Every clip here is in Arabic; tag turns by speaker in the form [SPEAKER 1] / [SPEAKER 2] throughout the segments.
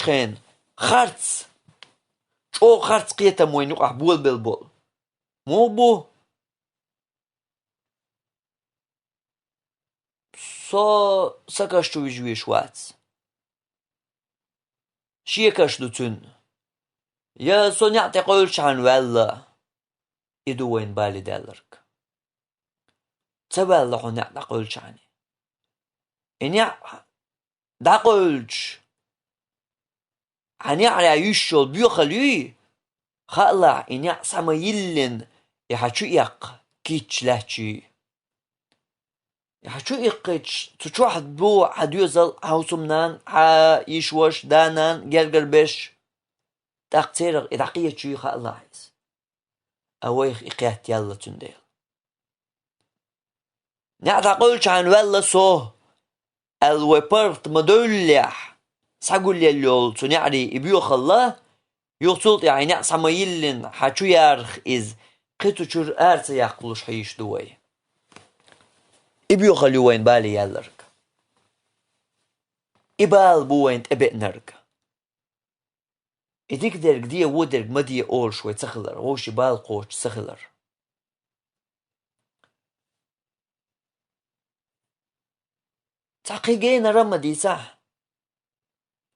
[SPEAKER 1] تخين خرц شو خرц قيتا موين يقع بول بالبول مو بو سو سكاشتو يجوي شواتس شيكاش دوتون يا سو نعطي قولش عن ولا يدوين بالي دالرك تبالح نعطي قولش عني إني دا قولش عني على يشول بيخلوي خلا إني سما يلن يحشو يق كيتش لهشي يحشو يقيتش تشو حد بو حد يوزل هاوسمنان يشوش دانان جرجر بش تقتير إدقية شو خلا عايز أويخ إقيات يلا تنديل نعطا قولش عن ولا صوه الوبرت مدولح ساقول لي اللول تنعري إبيوخ الله يغسلت يعني نعسى ما يلن حاچو يارخ إز قيتو چور أرسا يقلوش حيش دوي إبيوخ اللوين بالي يالرك إبال بوين تبئ نرك إديك درك دي ودرك مدي أول شوي تخلر غوش بال قوش تخلر تحقيقين رمدي صح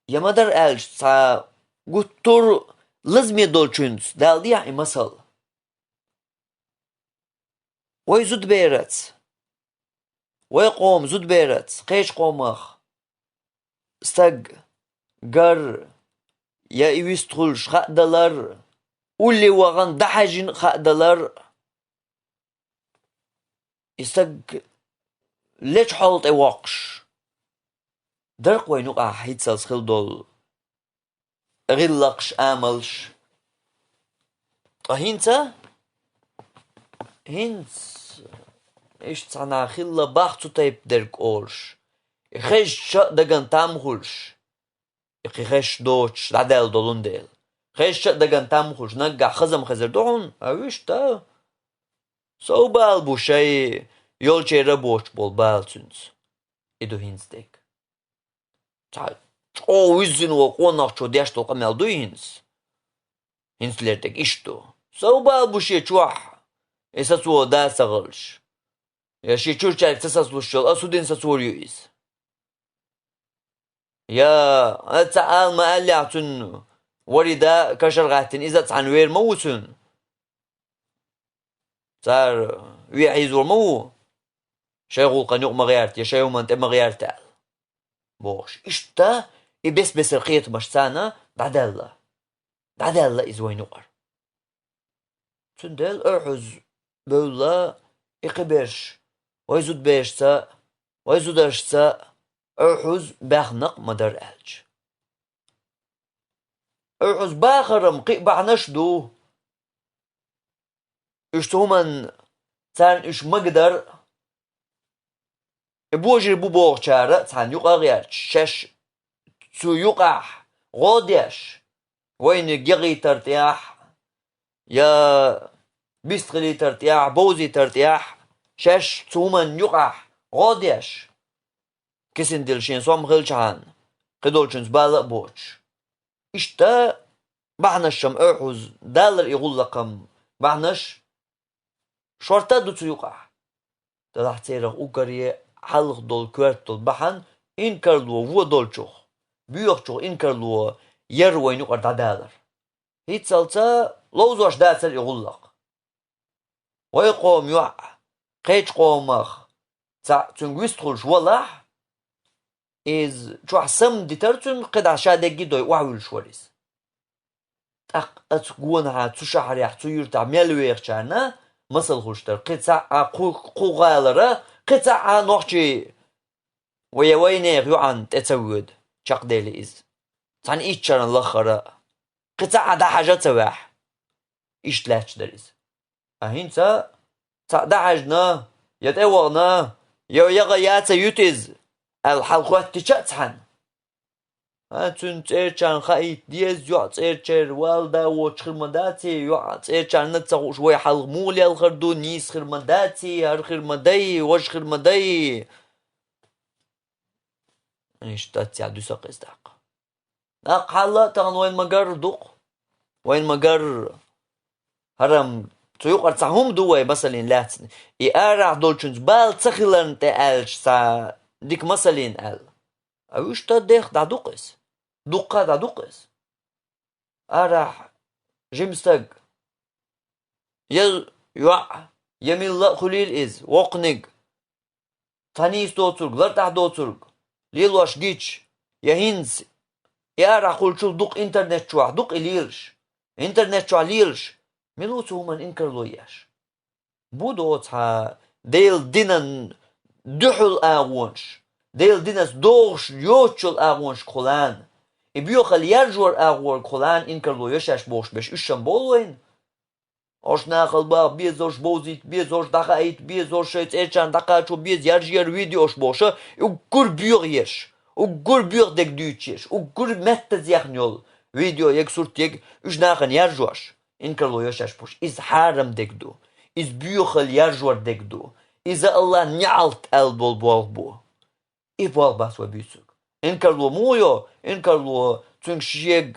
[SPEAKER 1] يا مدر ألش تا قطر لازم يدول چونس دال دي يعني مسل وي زود بيرت وي قوم زود بيرت قيش قومخ استق قر يا إيوستخلش خقدلر واللي وغن دحجين خقدلر استق ليش حالت اواقش درق وينوقع حيتساس خلدول غلقش آملش هينتا إيش تانا خلا باختو تايب درق أولش إخيش شا دقن تامخلش إخيش دوش دادل دولون ديل خيش شا دقن تامخلش نقع خزم خزر دون أويش تا سو بال بوشاي يول چيرا بوش بول بال تونس إدو هينز ديك تا او yüzün o konakço deşto kamel duyins hinslertek işto sauba bu şey çuah esas o da sağılış ya şey çurçak esas luşol asudin sasoruyuz ya ataal ma allatun وردا كشرغاتن إذا عن وير موسن صار ويعيز ورمو شيغول قنوق مغيرت يا شيغول منت مغيرت بوش إشتا بس القيت مشتانا بعد الله إزوين نقر تندل أرحز بولا إقبرش ويزود بيشتا ويزود أرشتا أرحز باخنق مدر ألج أرحز باخرم قيق بعنشدو إشتو من تان إش مقدر بوجر بو بوغشارة تان يقع غير شش تو يقع غوديش وين جغي ترتياح يا بيستغلي ترتياح بوزي ترتياح شش تومن يقع غوديش كسن دلشين صوم غلشان قدولشن زبالة بوش إشتا بعنش شم أرحوز دالر يقول لكم بعنش شورتا دو تو يقع تلاح تيرغ أوكاريه حلق دول كوارت دول بحن إنكرلو و دولشوخ بيوخشوخ إنكرلو يروين يقر دادالر هيت سالتا لوزوش داتر يغلق ويقوم يوع قيش قومخ تنقويستخلش والله إز شو سم ديترتون قد عشادك دوي وعول شوريس أتقونها تشحريح تيرتع ميلويخ شانا مصل خوشتر قطع قوغالرة قطع نوحشي ويوينيغ يوعن تتسود شاق ديلي إز تان إيشان الأخرى قطع دا حاجة تواح إيش تلاش دريز أهين تا دا حاجنا يتأوغنا يغياتا يوتيز الحلقات تشاتحن هاتون تيرشان خايت ديز يوع تيرشر والدا وشخرمداتي يوع تيرشان نتسغو شوي حلق مولي الخردو نيس خرمداتي هر خرمداي وش خرمداي إيش تاتي عدو ساق إزداق حالا تغن وين مجر دق وين مجر هرم تيوق أرتهم دوي مثلا لاتن إيرع دولشنز بال تخلن تألش سا ديك مثلا أل أوش تدخ دا دقس دقة دا دقس أرح جيمستج يل يوع يميل خليل إز وقنق تانيس دوترق لرتح دوترق ليلوش جيتش يهينز يارع قول شو دق إنترنت شوع دق إليلش إنترنت شوع ليلش ملوتو من إنكر لوياش بودوت ها ديل دينن دحل آغونش ديل دينس دوغش يوتشل آغونش خلان إبيوخل يرجور آغور خلان إنكر لوياش بوش بش إشم بولوين أش ناخل با بيزوش بوزيت بيزوش دقايت بيزوش شيت إيشان دقايتشو بيز يرجير فيديوش بوشا وكور بيوغيش وكور بيوغ دك دوتشيش وكور متز يخنيول فيديو يك صورت يك إش ناخن يرجوش إنكر لوياش بوش إز حارم دك دو إز بيوخل يرجور دك دو إذا الله نعلت البول بول بو إبوال بس وبيسوك إنكر لو مويو إنكر لو تنشيج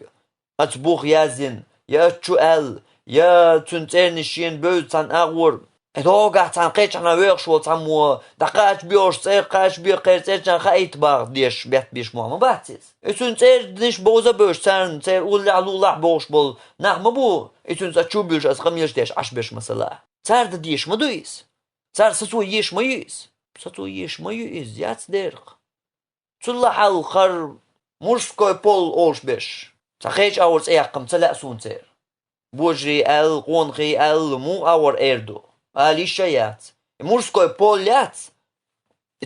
[SPEAKER 1] أتبوخ يازين يا تشوال يا تنترنشين بيوت عن أغور إدوغا عن قيتش عن ويرش وتعمو دقاش بيوش سيقاش بيقير عن خايت باغ ديش بيت بيش مو باتيز إتنترنش بوزا بيوش تان تير أولي علو لح بوش بول نعم بو إتنت أتشو بيوش أسقم يش عش بيش مثلا تار ديش مدويس تار ستو يش ميويس ستو يش ميويس يات ديرق تلا حال خر مرسكوي بول أولش بيش تخيش أورس إيقم تلا سون تير بوجري ال قونخي ال مو اور اردو اليشيات مرسكوي بوليات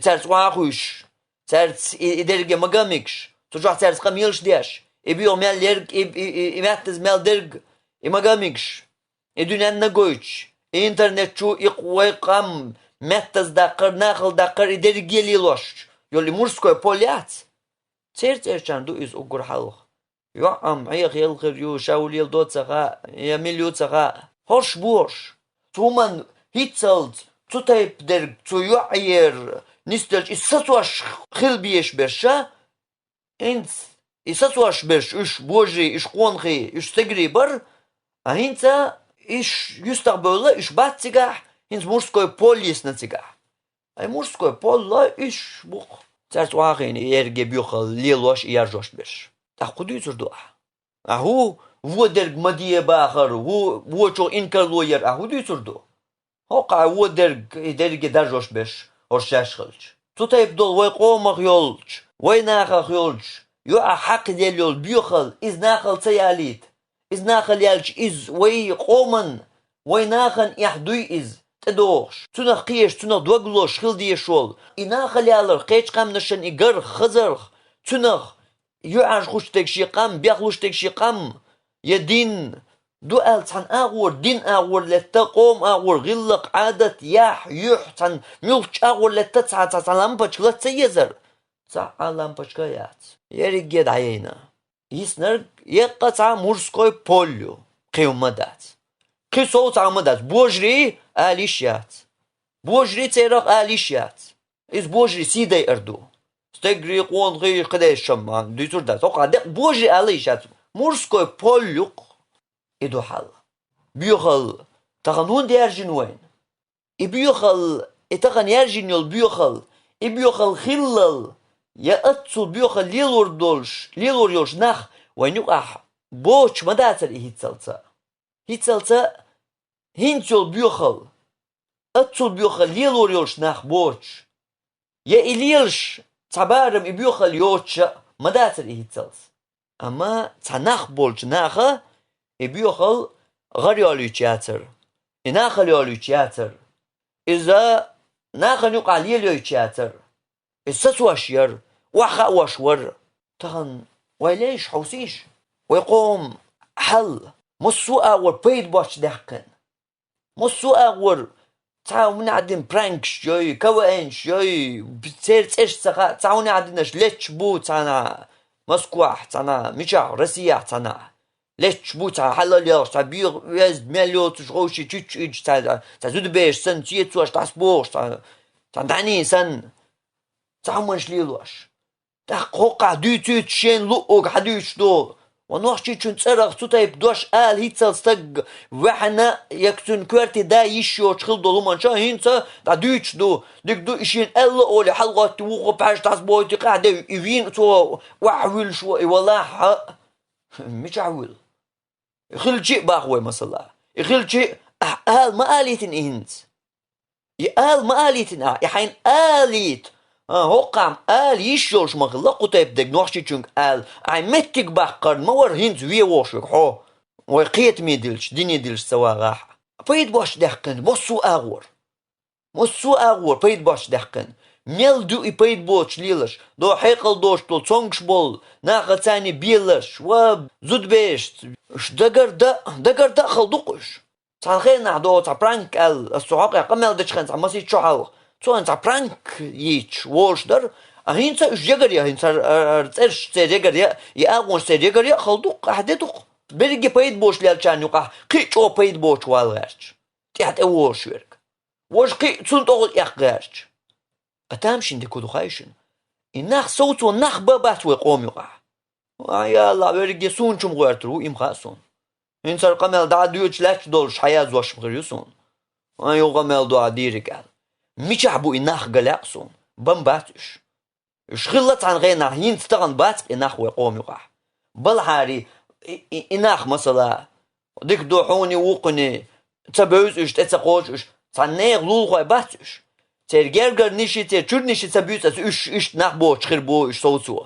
[SPEAKER 1] ترت واخوش ترت ادرج مغامكش تجوع ترت قميلش دياش ابيو مال ليرج اماتز مال درج مغامكش ادونان نغويش انترنت شو اقوي قام ماتز دقر ناخل دقر ادرج يليلوش يولي مرسكوي بوليات ترت ارشاندو از اوغر حلق يوم عيق يلخر يو شاول يلدوت سخاء يميل سخاء هرش بورش تومن هيتسلت تتايب درج تو يعير نستلج إساتواش خل بيش برشا إنت إساتواش برش إش بوجي إش قونخي إش تجري بر أهينتا إش يستقبل إش بات تجاح إنت مرسكوي بوليس نتجاح أي مرسكوي بولا إش بوخ ترت واقعين يرجع بيوخل ليلوش يرجوش برش تأخذ يزردوه أهو درج مديه باخر هو شو إنكر لوير أهو يزردوه هوقع هو درج درجوش بش هرشاش خلش تطيب دول ويقومخ يولش ويناخخ يولش يوع حق ديال يول بيوخل إز ناخل سياليت إز ناخل يالش إز ويقومن ويناخن يحدوي إز تدوش تنخ قيش تنخ دوغلوش خل ديشول إناخل يالر قيش قام نشن إقر خزرخ تنخ يعج خوشتك شي قام بيخلوشتك شي قام يدين دوال تان أغور دين أغور لتقوم أغور غلق عادة يح تان ملش أغور لتتسع تان لامبش لتسيزر تسع لامبش كيات يرجع دعينا يسنر يقطع مرسكوي بوليو قيومدات قي صوت عمدات بوجري آليشيات بوجري تيرق آليشيات إز بوجري سيدي أردو استجري قون غي قداش شمان ديتور دا توقع دق بوجري آليشيات مرسكوي بوليو إدو حل بيوخل تغنون ديارجن وين إبيوخل إتغن يارجن يول بيوخل إبيوخل خلل يأتسل بيوخل ليلور دولش ليلور يولش نخ وين يقع بوش مداتر هيتسلتا هيتسلتا هينت يول بيوخل أتسل بيوخل ليلور يولش نخ بوش يا إليلش تبارم إبيوخل يوتش مداتر هيتسلس أما تنخ بولش نخه إبيوخل غريالي تياتر إناخل يالي تياتر إذا ناخن يقع ليلي تياتر السسواشير وحا واشور تغن ويليش حوسيش ويقوم حل مصو أور بيد باش دحكن مصو أور تعاو من عدن برانكش جاي كوانش جاي بتسيرت إيش سخا تعاوني عدناش ليتش بو تانا مسكوح تانا ميشا رسيح تانا ليش بوتا حلال ياش تعبير ويز مليوت شغوشي تشيتش زود بيش سن تيتوش تاسبوش تدعني سن تعمش ليلوش قوقع دوتوت شين لؤوق حدوش دو ونوحشي چون تسرق تطيب دوش هيتسل ستق وحنا يكتون كوارتي دا يشيو تخل دولو منشا هينسا دا دوش دو ديك دو إشين ألا أولي حلقات توقف بحاش تاس بويتي قاعدة يفين تو وحول شوي والله مش عول يخل شيء باخوي مثلا يخل شيء ما آليتن إهنس يقال ما آليتن يحين آليت هوقام آل يشوش مغلق وطيب دك نوحشي چونك آل متك باقر مور هنز ويه واشك حو ويقيت ميدلش ديني دلش سوا راح بيد باش دحقن مصو أغور بيد باش دحقن ميل دو بيد بوش ليلش دو حيقل دوش دو تونكش بول ناقا تاني بيلش وزود بيشت دقر دا خلدوقش تانخير نعدو تابرانك السعاق يقمل دشخن تعمسي تشعال تون تابرانك ييش ووشدر هينسا اش جگريا هينسا ارتش سيجريا ياغون سيجريا خلدوق حددوق بيرجي بيد بوش لالچان يقع قيچو بيد بوش والغاش تحت اوش ورك وش قي تون تقول يقاش اتامشين دي كودو خايشن النخ صوت والنخ بابات وقوم يقع يا الله بيرجي سون چم غيرترو ام خاصون هينسا القمل دا ديوچ لاش دولش حياه زوش مغريسون ايو قمل دو ديرك مش عبو إناخ قلاقسون بمباتش شغلت عن غير ناحين تستغن بات إناخ ويقوم يقع بالحاري إناخ مثلا ديك دوحوني وقني تبوز إش تتقوش إش تنيغ لولغوي باتش ترجرجر نشي ترجر نشي تبوز إش ناخ بوش خير بو إش صوتوا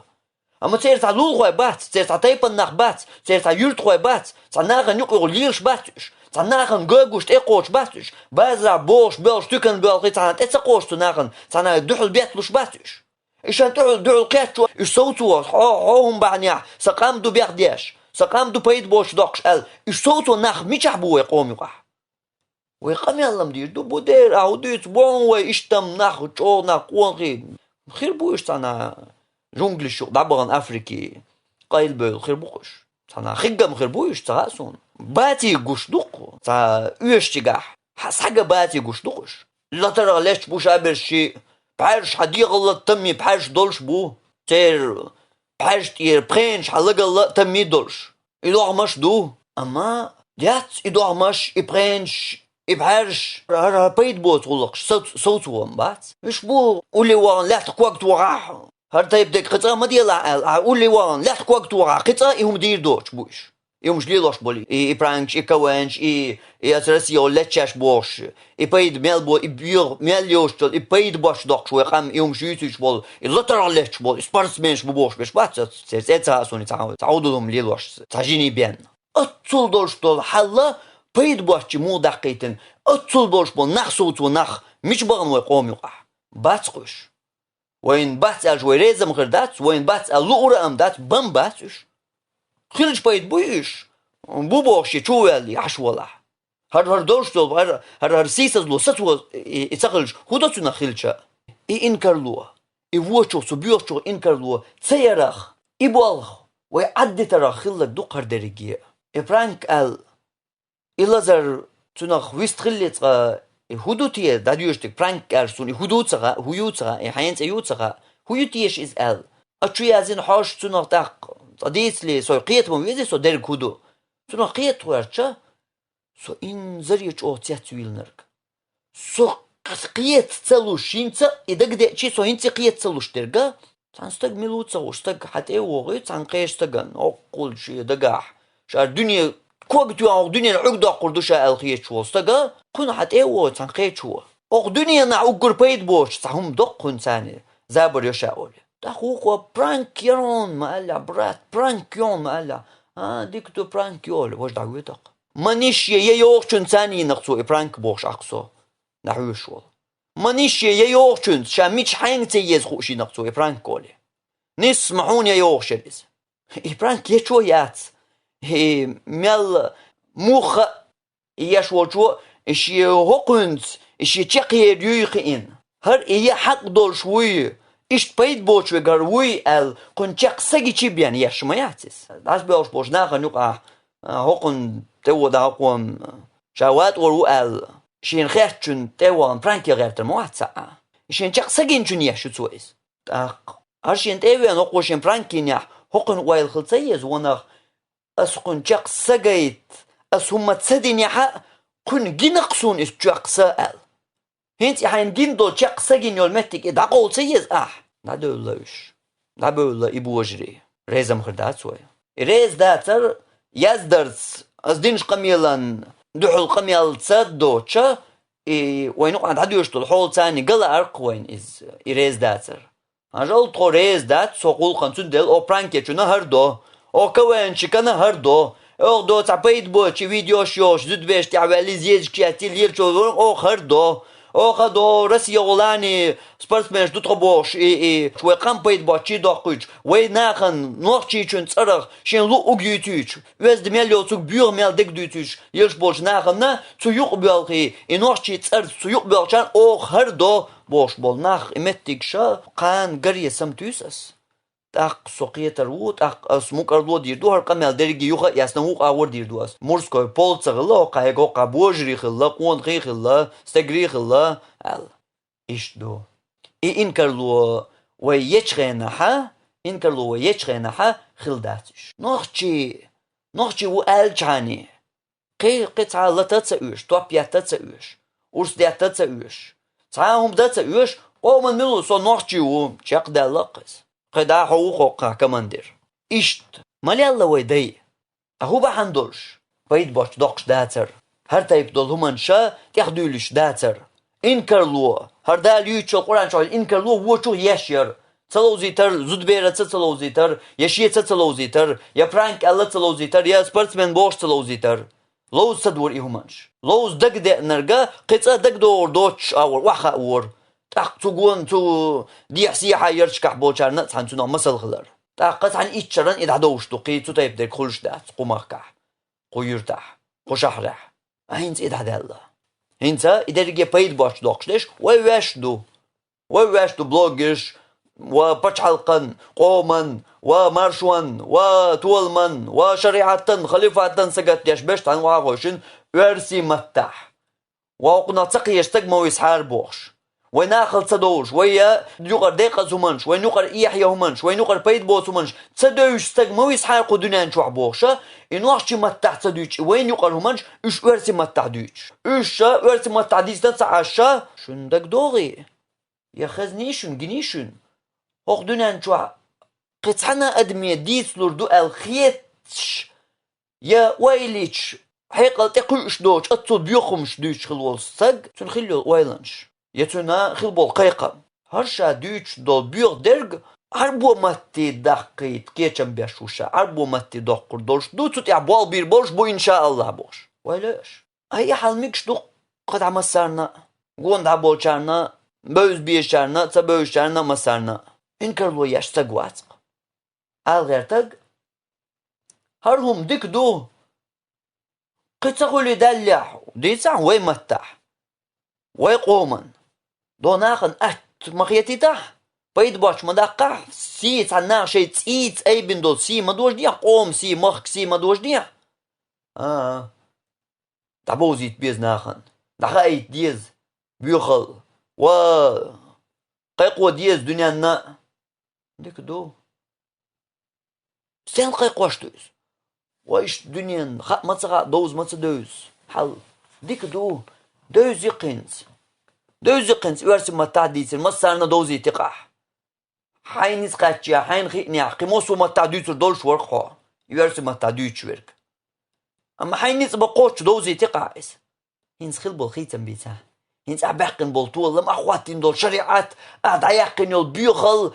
[SPEAKER 1] أما ترتا لولغوي بات ترتا تيبن ناخ بات ترتا يرتغوي بات تناغ نيقو ليرش باتش تناغن جوجوش تقوش باتش بازع بوش بلش تكن بلقي تان تتقوش تناغن تنا دحل بيتلوش باتش إيشان تحل دحل قيتشو إيش صوتوا هم بعنيا سقام دو بيخديش سقام دو بيد بوش دوقش إيش صوتوا ناخ ميشحبو يقوم يقع ويقام يالله مدير دو بودير أو ديت بون ويشتم ناخ تشو ناخ قوانقي خير بوش تنا جونجل الشوق دعبغن أفريكي قايل بيل خير بوش تنا خيقم خير بوش تغاسون باتي قوش دوقو تا يشتقاح حاجة باتي قوش دوقش لا ترى ليش بوش أبرشي بحاجة حدي غلط تمي بحاجة دولش بو تير بحاجة تير برينش حلق الله تمي دولش إدو عماش دو أما ديات إدو عماش إبرينش إبحاجة هرها بيد بو تغلقش صوتوهم بات إش بو قولي وان لا تقوقت وراح هر تايب ديك قطعة ما ديلا قولي وان لا تقوقت وراح قطعة إهم دير دوش بوش يومش ليلوش بولي برانش كوانش أترسيو لتشاش بوش بيد ميل بول بيور ميل يوشتل بيد باش دوقش ويقام يومش يوتش بول اللتر لتش بول سبارسمنش بوش بش بات سيرتا سوني تعودهم ليلوش تاجيني بين أتصل دوش دول حلا بيد باش مو دقيقتن أتصل دوش بول نخ صوت ونخ مش بغن ويقوم يقع باتقش وين بات أجوي ريزم غردات وين بات اللؤر أمدات بم باتش خلش بيد بويش بو بوشي تشوالي عشوالله هر دوش دول هر سيسز لو ستو يتقلش هدوتنا خلشا إنكرلوه يوچو سبيوچو إنكرلوه تسيرخ يبالخ ويعدي ترى خلك دوقر درجية إبرانك إلازر تنخ ويستخلت هدوتيه داديوشتك برانك أرسوني هدوتها يحينت أيوتها هدوتيش إز أتريازين حاش تنخ دق تديس لي سو قيت مويزي سو در كودو سو قيت ورچا سو إن زريج أوتيات ويلنرك سو قيت تلوشينتا إدق شي سو إنتي قيت تلوش درجا تنستق ملوتsa وستق حتى وغي تنقيشتقن أقول شي دقاح شار دنيا كوبتو أو دنيا عقد أقول شا الخيت شو استقا كون حتى و تنقيت شو أو دنيا نعقر بيد بوش تهم دقن ثاني زابر يشاول تأخوه برانكيون ما ألا برات برانكيون ما ألا ديكتو برانكيول وش دعوتك مانيش يوخشن ثاني نقصو برانك بوش أقصو نحوش والله مانيش يوخشن شاميش حين تيز خوشي نقصو برانكولي نسمعون يوخشرز برانك يشويات هي مل مخ يشوجو إشي هقنت إشي تقي ريقين هر إيه حق دول شوي إيش بيد بوش وجروي كن سجي تبين يشمياتس داس بيوش بوش ناقة نقع هقن تو ده هقوم شوات ورو شين خيرتشن تو برانكي غير تمواتسا شين سجين شن يشتويس هرشين تيوان وقوشين فرانكينيح هقن وايل خلصيز ونخ أسقن جاق سجيت أسهم تسدينيحا كن جنقسون إسجاق سائل هنت يحين جندو جاق سجين يولمتك إدعقو سيز نادولوش نابولا إبو وجري ريزم خردات سوي ريز داتر يزدرس أزدينش قميلان دحول قميل تصدوشا وينو عند حد يشتغل حول ثاني قال أرق وين إز ريز داتر أجل تو ريز دات سوقول خمسون دل أو برانكي شو نهردو أو كوين شكنا هردو أو دو تعبيد بوشي فيديو شوش زد بيش تعبالي زيج كياتي لير شو أو خردو أو خدو رسي غولاني سبورتسمنش دو تخبوش شوي قامبيد بوشي دوقيج وي ناخن نوخشي شون تصرخ شين لو أوغيوتيش ويز دميليو سوق بيور ميل ديك دوتيش يلش بوش ناخن نا سويق بيالخي نوخشي تصرخ سويق بيالشان أو خردو بوش بول ناخ إمتك شا قان قرية سمتوسس تاق سوقية تروت تاق اسموك أرضو ديردو هر قمال درجي يوخا ياسنوق آور ديردو اس مورسكو بول تغلا قايقو قابوجري خلا قون خي خلا استقري خلا ال إيش دو إنكرلو ويتشغينها إنكرلو ويتشغينها خلداتش نوخشي وآلجاني قطعة لتتسأوش توابيات تتسأوش أرسديات تتسأوش تعاهم تتسأوش ومن ملو سو نوخشي وشاق دالقس قدا حقوقه كماندير إشت مالي الله ويدي أهو بحندولش بايد باش دوقش داتر هر تايب دول همان شا تيخدولش داتر إنكرلو هر دال يوچو قرآن شوال إنكرلو وچو يشير تلوزيتر زودبيرة تلوزيتر يشيه تلوزيتر يا فرانك الله تلوزيتر يا سبورتسمان بوش تلوزيتر لوز تدور إيهمانش لوز دق دق نرقا قطع دق دور دوتش أور وحا أور تاق تقول تو دي حسيحة يرشكح بوشار نتس عن تنو مسل خلر تاقت عن إيتشرن إذا دوش تقي تو تايب دير خلش دات قماقح قيرتح قشحرح هينز إذا دالله هينزا إذا رجي بايد باش دوقش ليش ويواش دو بلوغش وبتشحلقن قومن ومارشون وتولمن وشريعتن خليفاتن سقط يش بشت عن واغوشن ورسي متح وقنا تقي يشتق مو يسحار بوش ويناخل تصدوش ويا يقر دقيقة زمنش وين يقر إيحيا همنش وين يقر بيت بوس همنش تصدوش تق مو يسحار قدنان شو عبوشة إنه أشي متح تصدوش وين يقر همنش إيش ورسي متح دوش إيش ورسي متح ديس نتسعشة شندك دوغي يا خزنيشن جنيشن هوق دنان شو قطعنا أدمية ديس لردو الخيتش يا ويليش حيقل تقوش دوش أتصل بيوخمش دوش خلول سق تنخلو ويلنش يتونا خلبول قيقة هرشا دوش دول بيوغ درج عربو ماتي دقيت كيشم بيشوشا عربو ماتي دقر دولش دو تتع بوال بير بولش بو إن شاء الله بوش ويلاش هي حال ميكش دو قد عمسارنا قوند عبولشارنا بوز بيشارنا تبوشارنا مسارنا إنكرلو ياش تقواتق غير تق هرهم ديك دو قتقولي دلح ديسع وي متح وي قومن دو ناخن مخيتي تح بايد باش مدقع سيت عنا شي تسيت اي بندول سي مدوش ديح قوم سي مخك سي مدوش ديح تعبوزيت بيز ناخن دخايت ديز بيخل و قيقوة ديز دنيانا ديك دو سين قيقوش دوز وايش دنيا خاق متسغا دوز متسدوز حل ديك دو دوز يقنز وارسي متعديسر مسارنا دوزي تقح حين يسقاتشيا حين خيقنيا قيموسو متعديسر دولش ورقو يوارسي متعديش ورق اما حين يسبقوش دوزي تقعس هينس خلبو خيتم بيتا هينس عباقن بولطول لما اخواتين دول شريعات عياقن يول بيوخل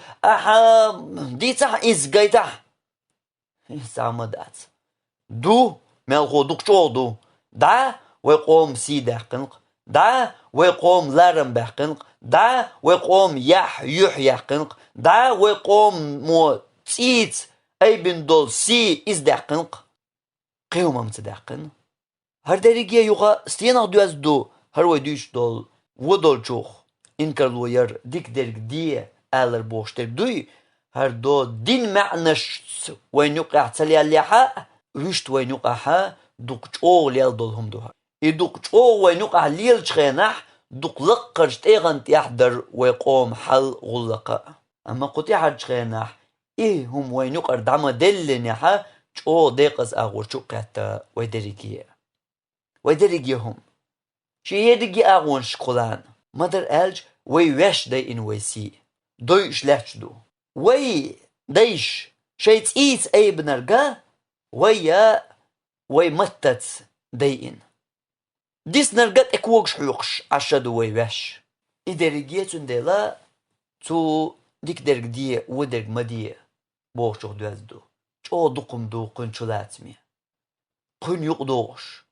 [SPEAKER 1] ديتا ازقايتا هينس عمدات دو مالغو دقشو دو دا ويقوم سيدا قنق دا ويقوم لارم بحقنق دا ويقوم يحيى قنق دا ويقوم مو تسيت اي بندول سي ازدحقنق قيوم امتدحقن هر دريجيا يوغا ستينا دوز دو هر ويدوش دول ودول جوخ انكرلو ير ديك درج دي الر بوشتر دوي هر دو دين معنش وين يقع تلي الليحة ويشت وين يقعها دوقشو ليال دولهم دوها يدوقشو وين يقع ليل شخينح دوق لقرش تيغن تيحضر ويقوم حل غلقة أما قطي حرج خيناح إيه هم وينوق أردعما دلنيحا شو ديقز أغور شو قاتا ويدريجي هم شي يدريجي أغون شقلان مدر ألج ويش دي إن ويسي دويش لاتشدو وي ديش شيت إيت أي بنرجا وي متت دي إن ديس نرجت إكوغش حيوقش عشادو ويش إدريجيتون ديلا تو ديك درج دي ودرج مدي بوشوخ دوزدو شو دقم دو قن شلاتمي قن يقدوش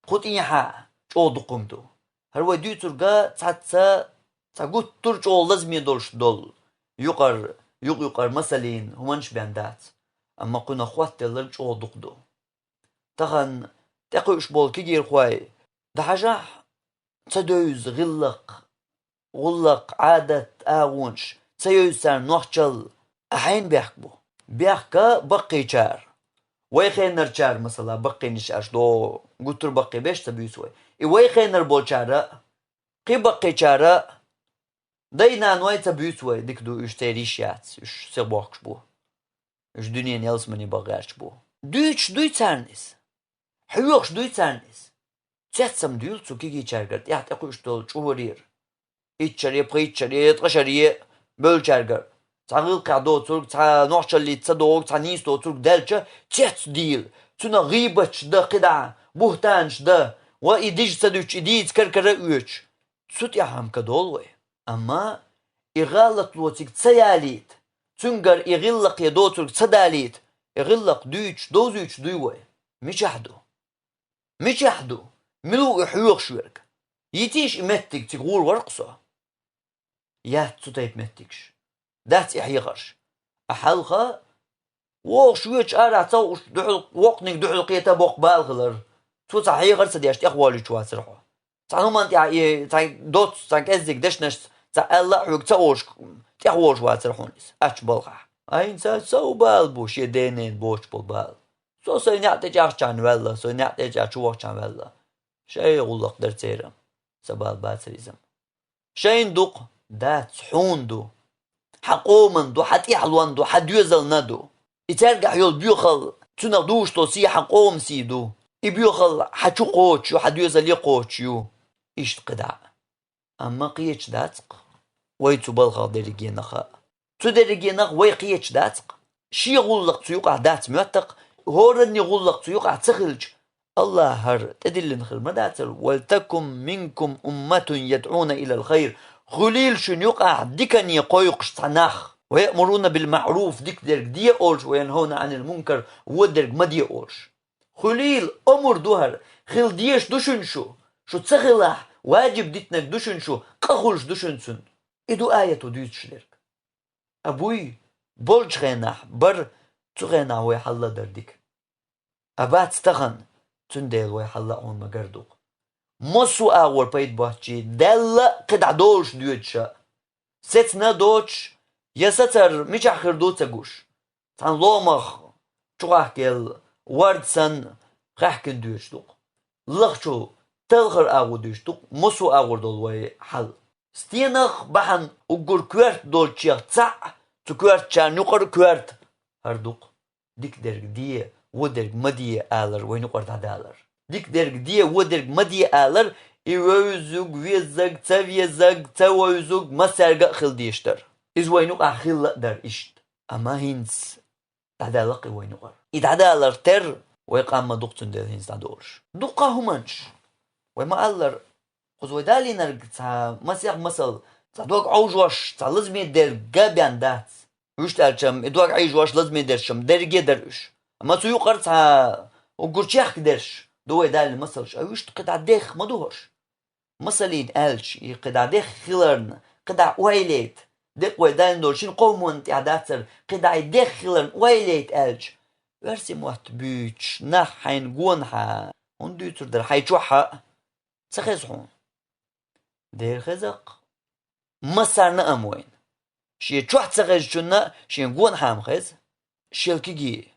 [SPEAKER 1] قد إيحا شو دقم دو هروا دي ترجع تقول ترج أول لازم يدولش دول يقر مثلين همانش بيندات أما قنا خوات تلر شو دقدو تخن تقوش بول كجير خواي ده حاجة تدوز غلق عادة آونش سيوسر نوحشل أحين بيحكا بقي شار ويخينر شار مثلا بقي نشارش دو قطر بقي بيش تبيسوي ويخينر بول شارة قي بقي شارة دينا نوي تبيسوي ديك دو اشتريش يات اش سيبوكش بو اش دنيا نيلس مني بغارش بو دوي تارنس حيوخش دوي تارنس تسم ديول سوكيجي شارجر يحت اقوش دول شورير إتشري بقيتشري تقشري بولشرجر تعال قعدو ترك تعال نوحشلي تصدوق تعال نيستو ترك دالشة تيت ديل تنا غيبتش ده قدع بوهتانش ده وإيديج تدوش إيديج كركرة اوش تسوت يحام كدولوي أما إغالق لوتيك تسياليت تنقر إغلق يدو ترك تسداليت إغلق دوزوش دوي مش يحدو ملو إحيوخ شويرك يتيش إمتك تقول ورقصه يا تسوتيت متكش دات إحيغرش أحلقة ووش ويش أرى توش دحل وقنك دحل قيتا بوق بالغلر تو صحيغر سديش إخوالي شو هسرحو تعنو من تاع دوت تاع كزك دشنش تاع الله حوك تاوش تاوش واسرحونيس أش بلغة أين سو بالبوش يدينين بوش بالبال سو سينعت جاش كان ولا سينعت جاش وش كان ولا شيء غلق در تيرم سبال باتريزم شين دق دات حوندو حقومن دو حتي حلوان دو حديوزل ندو يترجع يول بيوخل تنادوش تو سي حقوم سيدو يبيوخل حچو قوچ حديوزل يقوچ يو إيش قدع أما قيش داتق ويتو بلغا درجي نخا تو درجي نخ وي قيش داتق شي غلق تيوقع دات موتق هورني غلق تيوقع تخلج الله هر تدل نخل مداتل ولتكن منكم أمة يدعون إلى الخير خليل شن يقع ديكن يقويقش تناخ ويأمرون بالمعروف ديك درج دي أولش وينهون عن المنكر ودرج ما دي أولش خليل أمر دوهر خل ديش دوشن شو تسخلح واجب ديتنك دوشن شو قخلش دوشن سن إدو آية ديش درج أبوي بولش خيناح بر تغينا ويحلا دردك أبات استغن تنديل ويحلا أون مقردوق مصو أول بيت بحكي دل قد عدولش ديوتشا ستنا دوتش يستر مش آخر دو تقوش تان لومخ شوحكيل ورد سن خحكن ديوتش دوق لخشو تلخر أغو ديوتش دوق مصو أغور دول وي حل ستينخ بحن أقول كوارت دول تشيخ تسع تكوارت شان يقر كوارت هردوق ديك درق دي ودرق مدي آلر وين يقر تعدالر ديك درق دي ودرق مدي آلر إيوزوغ ويزاغ تاويزاغ تاويزوغ ما سرقا خل ديشتر إز وين يقع خل در إشت أما هينس تعدالقي وين يقر إتعدالر تر ويقام دوقتن دير هينس تعدولش دوقا همانش وما ألر خذوا دالي نرق تا مسيح مسل تا دوق عوجوش تا لازمي در قابيان دات وش تالشم دوق عيجوش لازمي درشم درجي درش أما تو يقر تا وقرشيخ درش دوي دالي مسلش أوش قطع ديخ مدوهش مسلين ألش قطع ديخ خلرن قطع ويليت ديق ويدالي دولشين قومون تعداتر قطع ديخ خلرن ويليت ألش ورسي موات بيتش نحين قونها هون ديتر در حيشوحا تخزحون دير خزق مسارنا أموين شي تشوح تخزجنا شي نقون حام خز شيلكيجي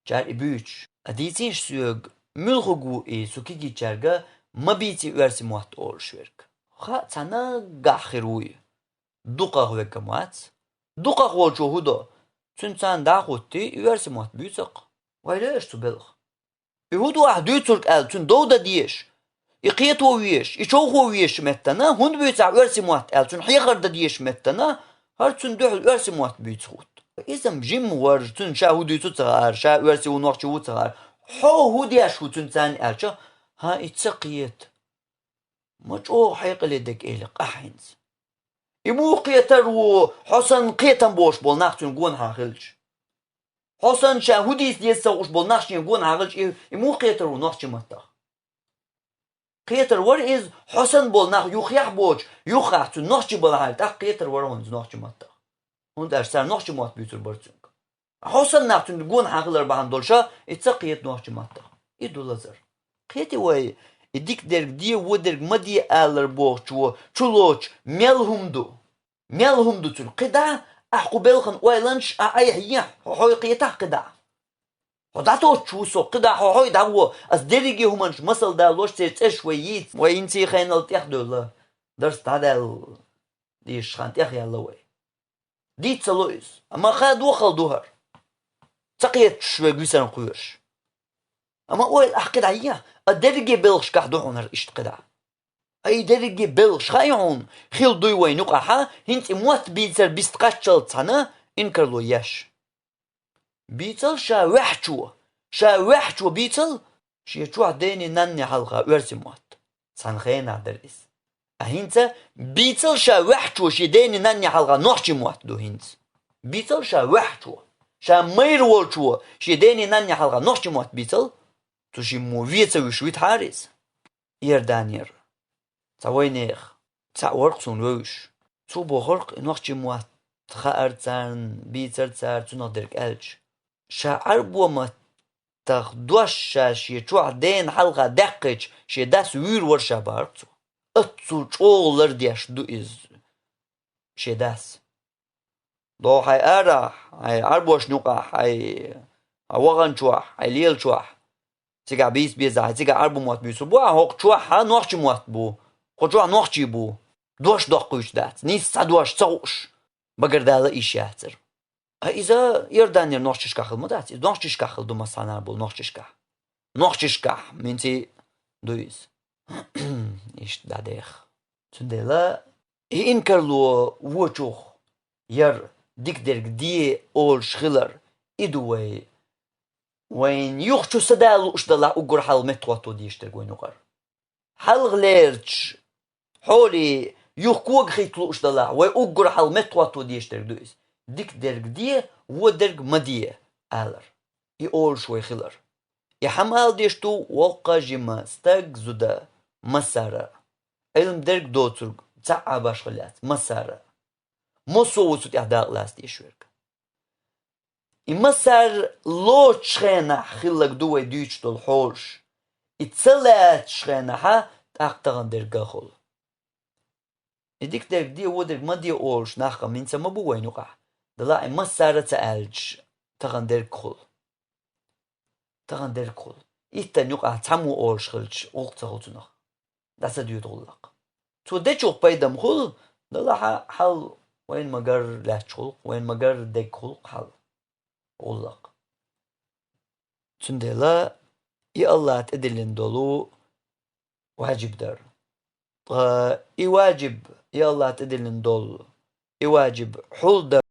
[SPEAKER 1] جار إبيتش أديتينش سيوغ ملخوغو إي سوكيجي جارغا مبيتي ورسي موات أول شويرك خا تانا قاخروي دوقا هوكا موات دقق وجهه هدو تنسان داخوتي يورسي موت بيتق ويلاش تبلغ يهودو أحدو ترك أل تن دودا ديش يقيت ويش يشوخ ويش متنا هند بيتع يورسي موت أل تن حيقر ديش متنا هر تن دوح يورسي موت بيتخوت إذا جيم ورج تن شا هدو تتغار شا يورسي ونوخش وتغار حو هديش هو تنسان ألشا ها اتسقيت مجو حيق لدك إلق أحينز يمو قيتر و حسن قيتن بوش بول ناختن قون هاخلش حسن شا هديس ديسا وش بول ناختن قون هاخلش يمو قيتر و ناختش متخ قيتر ور إز حسن بول ناخ يخيح بوش يخيح تن ناختش بول هالتخ قيتر ور هونز ناختش متخ هون درسار ناختش مات بيتر برسنك حسن ناختن قون هاخلر بهان دولشا اتسقيت ناختش متخ إدو لزر قيتي وي إديك درق دي ودرق مدي آلر بوغ چولوچ ميلهم دو تل قدا أحقو بلخن ويلنش أي هي حوي قيتا قدا وداتو تشوسو قدا حوي داو أز درقي همانش مسل دا لوش تيتش وييت وينتي خين التيخ دولا درس تادل ديش خان تيخ يالوي دي تسلويس أما خاد وخل دوهر تقيت شوي قيسان قويرش أما ويل أحقد عيا الدرجة بلغش كحدو هنر اشتقدا أي درجة بلغش خايعون خيل دوي وينوك أحا هنت موات بيتر بيستقاشل تانا إنكرلو ياش بيتل شا وحشو بيتل شيشوع ديني ناني حلقة ورسي موات سانخينا درس أهنت بيتل شا وحشو شي ديني ناني حلقة نوحشي موات دو هنت بيتل شا وحشو شا مير والشو شي ديني ناني حلقة نوحشي موات بيتل توشي موفيتا وشويت حارس يردانير تاوينيخ تاورقسون ووش تو بخرق نوخشي موات تخارتان بيترتار تنادرك ألج شعر بوما تخدوش شاشي تروح دين حلقة دقج شي داس وير ورشا بارتو اتسو چولر ديش دو إز شي داس دو حي أرا حي عربوش نوقع حي وغن چوح حي ليل چوح تيجا بيس بيزا تيجا عربو موات بيسو بوا هوق چوح ها نوخشي موات بو خجوع نوخشي بو دوش دقوش دات نيس دوش صوش بقردالا إيش ياتر إذا يردانير نوخشيش كاخل مدات نوخشيش كاخل دو مسانار بول نوخشيش كاخ منتي دويز إيش داديخ تندلا إنكرلو وچوخ ير ديك درق دي أول شغلر إدوي وين يخشو سدالو اشدلا أقر حال متواتو ديشتر قوي نقر حال غليرج حولي يخكوك خيطلو اشدلا وأقر حال متواتو ديشتر دويز ديك درق دي ودرق مدية آلر أول شوي خلر يحمال ديشتو وقا جيما ستاق زودا مسارة علم درق دوتر تعا باش خلات مسارة مصو وسوت إعداء لاس ديشورك مسار لو تشخينا خلق دوي ديشتو الحوش اتسلات تشخينا تاقتغن درقا خل إديك درق دي ودرق مدية أولش ناخا منسا مبوين وقع دلاعي مسارة تألج تغن درق خل تغن درق خل إتن يقع تامو أولش خلج أغتا خلتنخ داسا ديو دغلق تو ديشوق بايدم خل دلاعي حل وين مقر لاش خلق وين مقر ديك خلق حل غلق تندلا إي الله تدلن دولو واجب دار إي واجب يا الله تدلن دول إي واجب حول دار